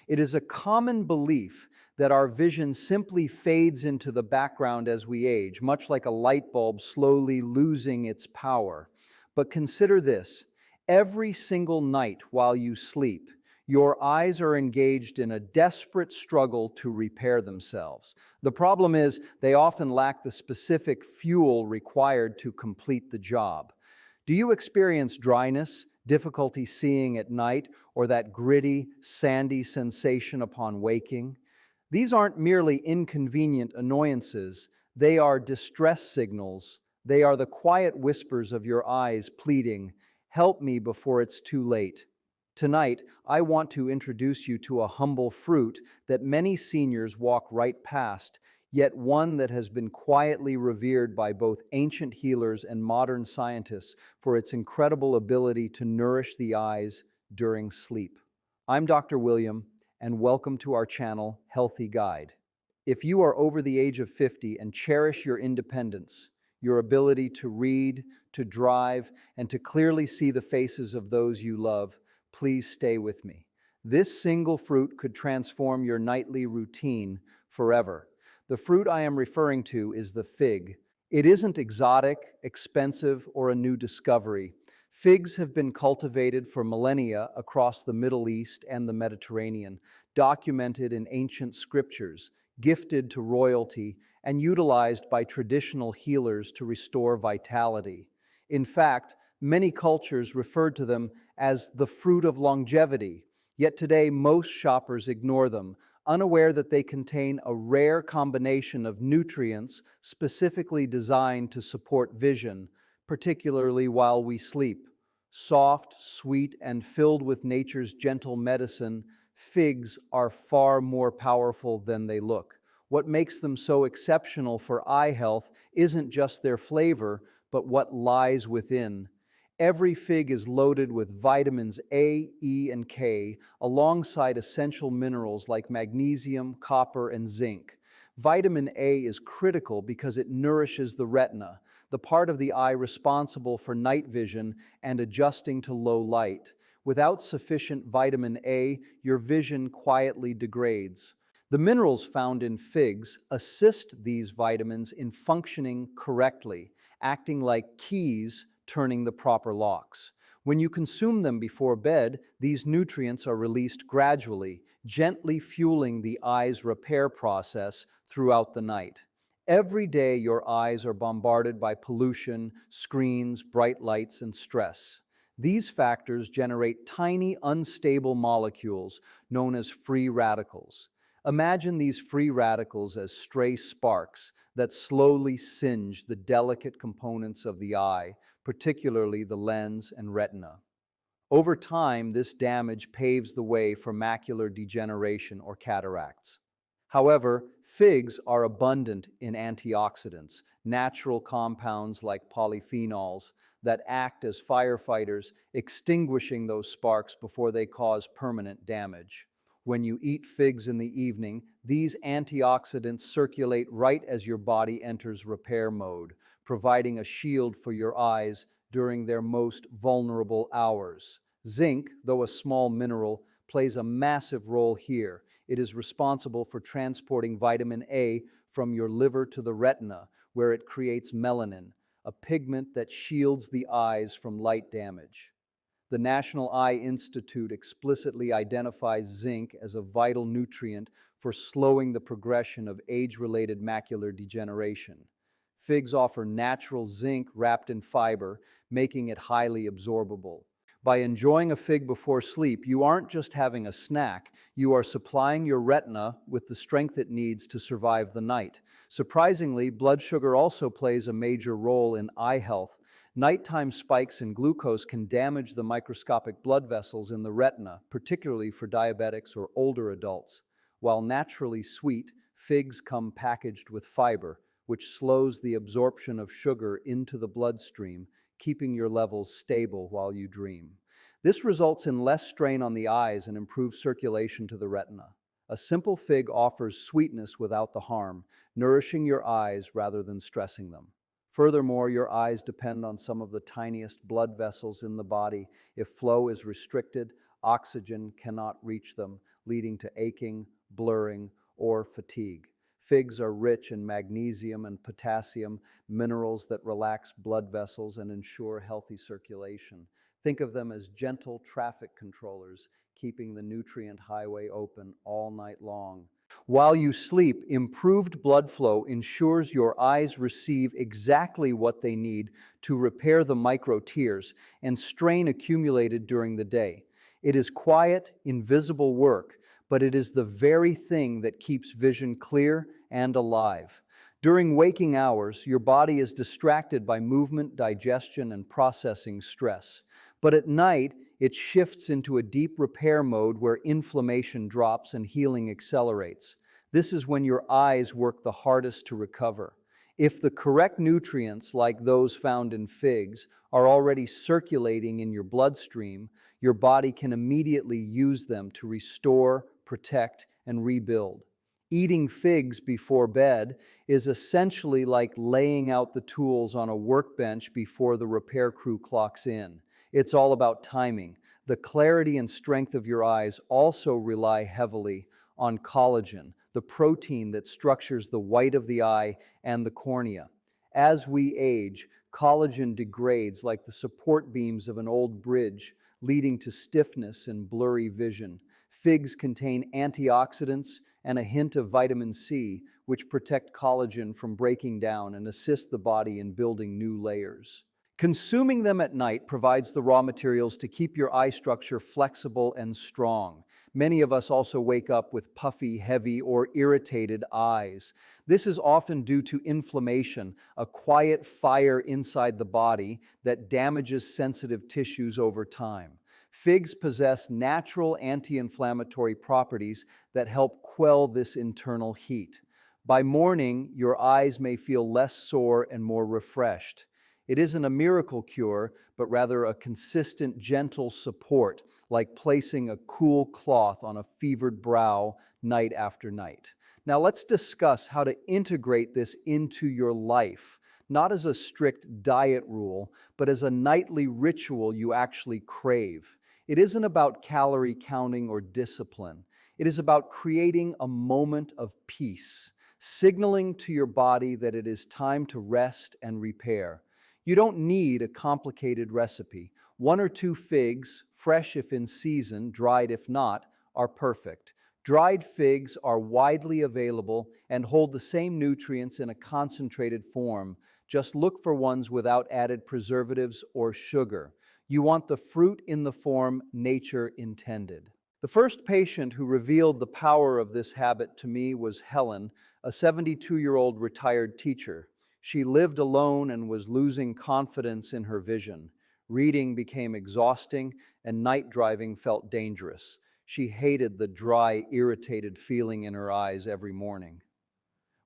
It is a common belief that our vision simply fades into the background as we age, much like a light bulb slowly losing its power. But consider this: every single night while you sleep, your eyes are engaged in a desperate struggle to repair themselves. The problem is, they often lack the specific fuel required to complete the job. Do you experience dryness, difficulty seeing at night, or that gritty, sandy sensation upon waking? These aren't merely inconvenient annoyances, they are distress signals. They are the quiet whispers of your eyes pleading, "Help me before it's too late." Tonight, I want to introduce you to a humble fruit that many seniors walk right past, yet one that has been quietly revered by both ancient healers and modern scientists for its incredible ability to nourish the eyes during sleep. I'm Dr. William, and welcome to our channel, Healthy Guide. If you are over the age of 50 and cherish your independence, your ability to read, to drive, and to clearly see the faces of those you love, please stay with me. This single fruit could transform your nightly routine forever. The fruit I am referring to is the fig. It isn't exotic, expensive, or a new discovery. Figs have been cultivated for millennia across the Middle East and the Mediterranean, documented in ancient scriptures, gifted to royalty, and utilized by traditional healers to restore vitality. In fact, many cultures referred to them as the fruit of longevity, yet today most shoppers ignore them, unaware that they contain a rare combination of nutrients specifically designed to support vision, particularly while we sleep. Soft, sweet, and filled with nature's gentle medicine, figs are far more powerful than they look. What makes them so exceptional for eye health isn't just their flavor, but what lies within. Every fig is loaded with vitamins A, E, and K, alongside essential minerals like magnesium, copper, and zinc. Vitamin A is critical because it nourishes the retina, the part of the eye responsible for night vision and adjusting to low light. Without sufficient vitamin A, your vision quietly degrades. The minerals found in figs assist these vitamins in functioning correctly, acting like keys turning the proper locks. When you consume them before bed, these nutrients are released gradually, gently fueling the eye's repair process throughout the night. Every day, your eyes are bombarded by pollution, screens, bright lights, and stress. These factors generate tiny, unstable molecules known as free radicals. Imagine these free radicals as stray sparks that slowly singe the delicate components of the eye, particularly the lens and retina. Over time, this damage paves the way for macular degeneration or cataracts. However, figs are abundant in antioxidants, natural compounds like polyphenols that act as firefighters, extinguishing those sparks before they cause permanent damage. When you eat figs in the evening, these antioxidants circulate right as your body enters repair mode, providing a shield for your eyes during their most vulnerable hours. Zinc, though a small mineral, plays a massive role here. It is responsible for transporting vitamin A from your liver to the retina, where it creates melanin, a pigment that shields the eyes from light damage. The National Eye Institute explicitly identifies zinc as a vital nutrient for slowing the progression of age-related macular degeneration. Figs offer natural zinc wrapped in fiber, making it highly absorbable. By enjoying a fig before sleep, you aren't just having a snack, you are supplying your retina with the strength it needs to survive the night. Surprisingly, blood sugar also plays a major role in eye health. Nighttime spikes in glucose can damage the microscopic blood vessels in the retina, particularly for diabetics or older adults. While naturally sweet, figs come packaged with fiber, which slows the absorption of sugar into the bloodstream, keeping your levels stable while you dream. This results in less strain on the eyes and improved circulation to the retina. A simple fig offers sweetness without the harm, nourishing your eyes rather than stressing them. Furthermore, your eyes depend on some of the tiniest blood vessels in the body. If flow is restricted, oxygen cannot reach them, leading to aching, blurring, or fatigue. Figs are rich in magnesium and potassium, minerals that relax blood vessels and ensure healthy circulation. Think of them as gentle traffic controllers, keeping the nutrient highway open all night long. While you sleep, improved blood flow ensures your eyes receive exactly what they need to repair the micro tears and strain accumulated during the day. It is quiet, invisible work, but it is the very thing that keeps vision clear and alive. During waking hours, your body is distracted by movement, digestion, and processing stress. But at night, it shifts into a deep repair mode where inflammation drops and healing accelerates. This is when your eyes work the hardest to recover. If the correct nutrients, like those found in figs, are already circulating in your bloodstream, your body can immediately use them to restore, protect, and rebuild. Eating figs before bed is essentially like laying out the tools on a workbench before the repair crew clocks in. It's all about timing. The clarity and strength of your eyes also rely heavily on collagen, the protein that structures the white of the eye and the cornea. As we age, collagen degrades like the support beams of an old bridge, leading to stiffness and blurry vision. Figs contain antioxidants and a hint of vitamin C, which protect collagen from breaking down and assist the body in building new layers. Consuming them at night provides the raw materials to keep your eye structure flexible and strong. Many of us also wake up with puffy, heavy, or irritated eyes. This is often due to inflammation, a quiet fire inside the body that damages sensitive tissues over time. Figs possess natural anti-inflammatory properties that help quell this internal heat. By morning, your eyes may feel less sore and more refreshed. It isn't a miracle cure, but rather a consistent, gentle support, like placing a cool cloth on a fevered brow night after night. Now let's discuss how to integrate this into your life, not as a strict diet rule, but as a nightly ritual you actually crave. It isn't about calorie counting or discipline. It is about creating a moment of peace, signaling to your body that it is time to rest and repair. You don't need a complicated recipe. 1 or 2 figs, fresh if in season, dried if not, are perfect. Dried figs are widely available and hold the same nutrients in a concentrated form. Just look for ones without added preservatives or sugar. You want the fruit in the form nature intended. The first patient who revealed the power of this habit to me was Helen, a 72-year-old retired teacher. She lived alone and was losing confidence in her vision. Reading became exhausting, and night driving felt dangerous. She hated the dry, irritated feeling in her eyes every morning.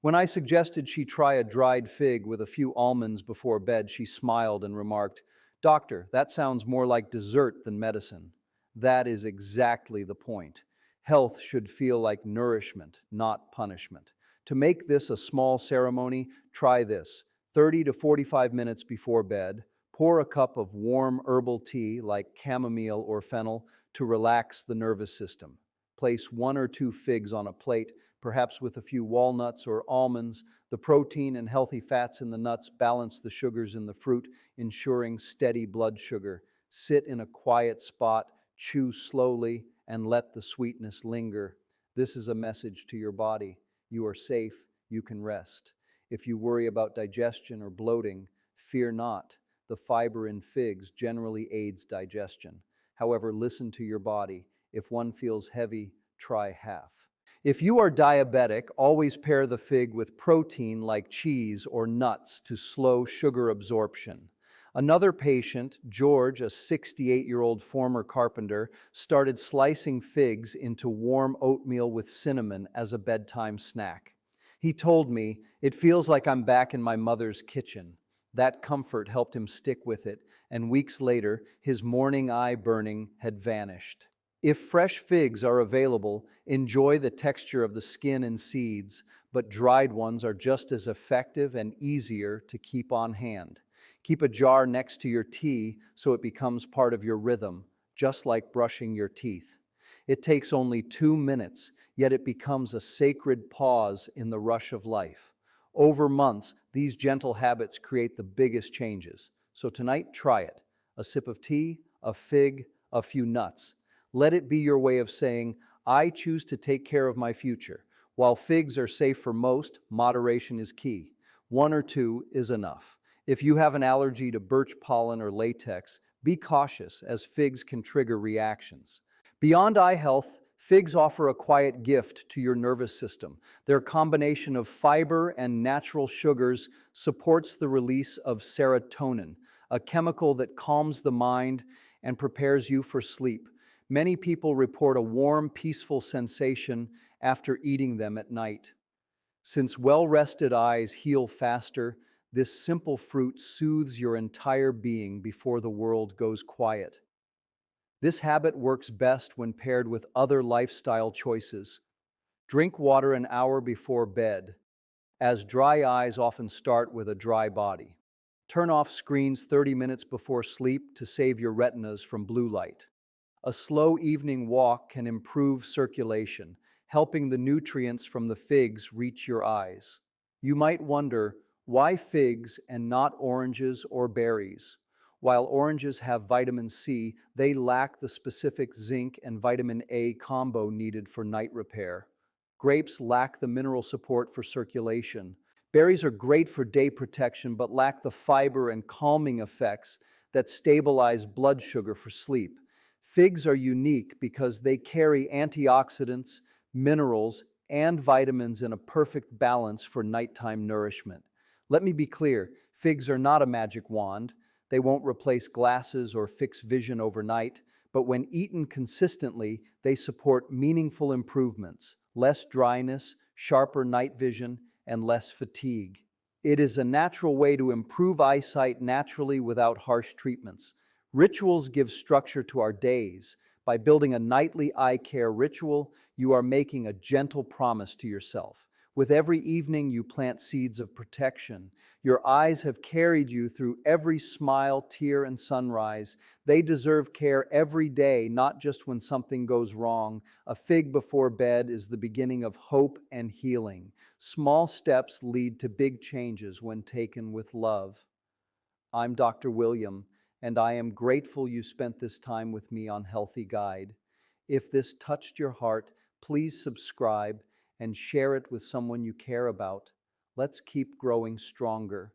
When I suggested she try a dried fig with a few almonds before bed, she smiled and remarked, "Doctor, that sounds more like dessert than medicine." That is exactly the point. Health should feel like nourishment, not punishment. To make this a small ceremony, try this. 30 to 45 minutes before bed, pour a cup of warm herbal tea like chamomile or fennel to relax the nervous system. Place 1 or 2 figs on a plate, perhaps with a few walnuts or almonds. The protein and healthy fats in the nuts balance the sugars in the fruit, ensuring steady blood sugar. Sit in a quiet spot, chew slowly, and let the sweetness linger. This is a message to your body. You are safe, you can rest. If you worry about digestion or bloating, fear not. The fiber in figs generally aids digestion. However, listen to your body. If one feels heavy, try half. If you are diabetic, always pair the fig with protein like cheese or nuts to slow sugar absorption. Another patient, George, a 68-year-old former carpenter, started slicing figs into warm oatmeal with cinnamon as a bedtime snack. He told me, "It feels like I'm back in my mother's kitchen." That comfort helped him stick with it, and weeks later, his morning eye burning had vanished. If fresh figs are available, enjoy the texture of the skin and seeds, but dried ones are just as effective and easier to keep on hand. Keep a jar next to your tea so it becomes part of your rhythm, just like brushing your teeth. It takes only 2 minutes, yet it becomes a sacred pause in the rush of life. Over months, these gentle habits create the biggest changes. So tonight, try it. A sip of tea, a fig, a few nuts. Let it be your way of saying, I choose to take care of my future. While figs are safe for most, moderation is key. One or two is enough. If you have an allergy to birch pollen or latex, be cautious as figs can trigger reactions. Beyond eye health, figs offer a quiet gift to your nervous system. Their combination of fiber and natural sugars supports the release of serotonin, a chemical that calms the mind and prepares you for sleep. Many people report a warm, peaceful sensation after eating them at night. Since well-rested eyes heal faster, this simple fruit soothes your entire being before the world goes quiet. This habit works best when paired with other lifestyle choices. Drink water an hour before bed, as dry eyes often start with a dry body. Turn off screens 30 minutes before sleep to save your retinas from blue light. A slow evening walk can improve circulation, helping the nutrients from the figs reach your eyes. You might wonder, why figs and not oranges or berries? While oranges have vitamin C, they lack the specific zinc and vitamin A combo needed for night repair. Grapes lack the mineral support for circulation. Berries are great for day protection but lack the fiber and calming effects that stabilize blood sugar for sleep. Figs are unique because they carry antioxidants, minerals, and vitamins in a perfect balance for nighttime nourishment. Let me be clear, figs are not a magic wand. They won't replace glasses or fix vision overnight, but when eaten consistently, they support meaningful improvements, less dryness, sharper night vision, and less fatigue. It is a natural way to improve eyesight naturally without harsh treatments. Rituals give structure to our days. By building a nightly eye care ritual, you are making a gentle promise to yourself. With every evening, you plant seeds of protection. Your eyes have carried you through every smile, tear, and sunrise. They deserve care every day, not just when something goes wrong. A fig before bed is the beginning of hope and healing. Small steps lead to big changes when taken with love. I'm Dr. William, and I am grateful you spent this time with me on Healthy Guide. If this touched your heart, please subscribe and share it with someone you care about. Let's keep growing stronger.